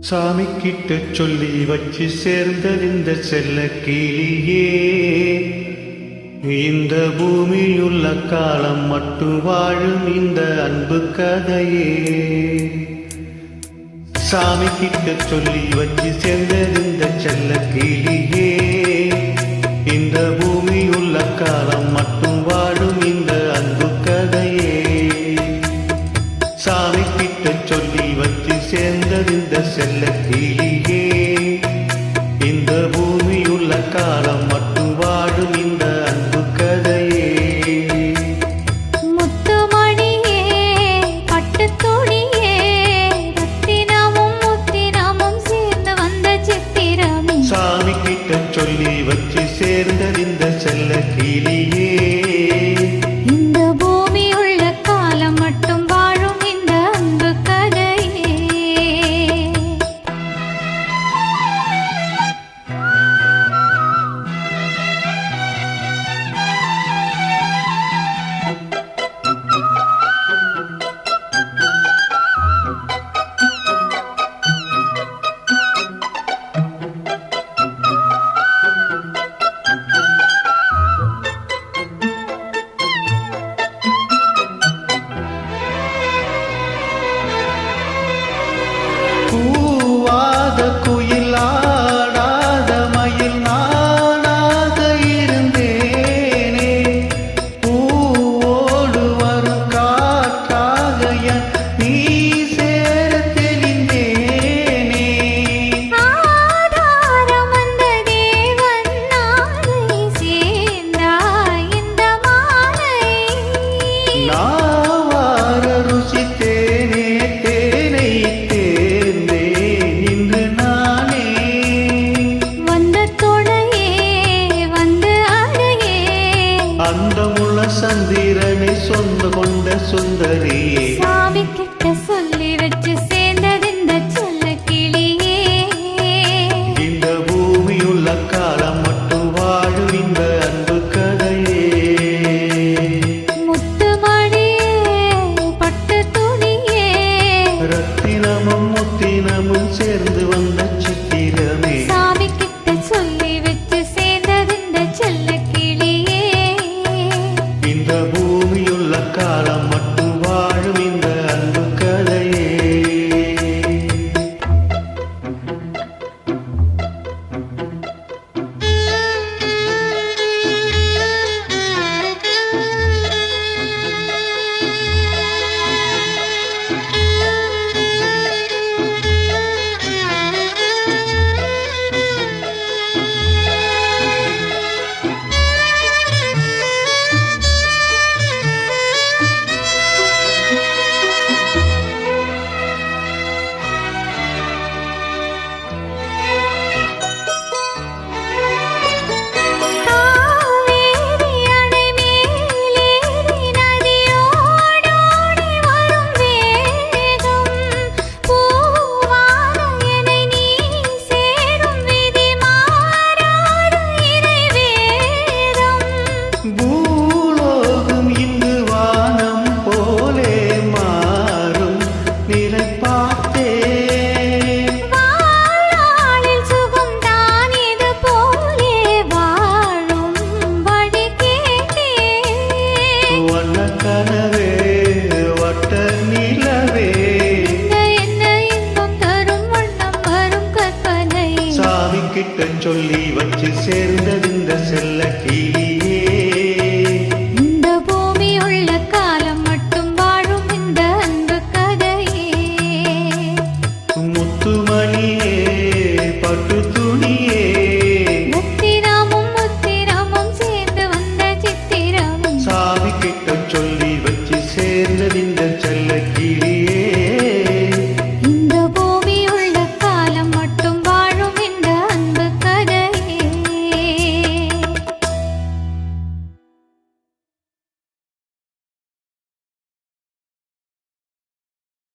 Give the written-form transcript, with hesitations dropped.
சாமி கிட்ட சொல்லி வச்சு சேர்ந்தறிந்த செல்ல கிளியே, இந்த பூமியுள்ள காலம் மட்டும் வாழும் இந்த அன்பு கதையே. சாமி கிட்ட சொல்லி வச்சு சேர்ந்தறிந்த செல்ல கிளியே, இந்த பூமியுள்ள காலம் மட்டும் வாழும் இந்த அன்பு கதையே. சாமி கிட்ட சொல்லி வச்சு சேர்ந்தறிந்த செல்ல கிளியே, இந்த பூமியுள்ள காலம் மட்டும் வாழும் இந்த அன்பு கதையே. முத்துமணியே, பட்டுத்துணியே, ரத்தினமும் முத்தினமும் சேர்ந்து வந்த சித்திரமே. சாமி கிட்ட சொல்லி வச்சு சேர்ந்தறிந்த செல்ல கிளியே, இந்த பூமியுள்ள காலம் மட்டும் வாழும் இந்த அன்பு கதையே. பூவாத குயிலாடாத மயில் நானாக இருந்தேனே, பூவோடு வரும் காற்றாக நீ சேர தெளிந்தேனே. ஆதாரம் அந்த தேவன் நாளை சேர்ந்தாய் இந்த மாலை. நாவார ருசித்தேனே தேனை தேர்ந்தேன் இன்று நானே. வந்த துணையே வந்து அழகே, அந்தமுள்ள சந்திரனை சொந்த கொண்ட சுந்தரியே. சாமி கிட்ட சொல்லி வச்சு சேர்ந்தது இந்த செல்ல கிளியே. இந்த பூமியுள்ள காலம் மட்டும் வாழும் இந்த அன்பு கதையே. முத்துமணியே, பட்டுத்துணியே, ரத்தினமும் முத்தினமும் சேர்ந்து வந்த சித்திரமே. சாமி கிட்ட சொல்லி வச்சு சேர்ந்தது இந்த செல்ல கிளியே. இந்த பூமியுள்ள காலம் மட்டும் வாழும் இந்த அன்பு கதையே. காவேரி அணை மேலேறி நதியோடோடி வரும் வேகம், பூவான என்னை நீ சேரும் விதி மாறாத இறைவேதம். பூலோகம் இங்கு வானம் போலே மாறும் நிலை பார்த்தேன். வாழ்நாளில் சுகம் தான் இது போலே வாழும் வழி கேட்டேன். வண்ண கனவே வட்ட நிலவே, இந்த என்ன இன்பம் தரும் வண்ணம் வரும் கற்பனை. சாமி கிட்ட சொல்லி வச்சு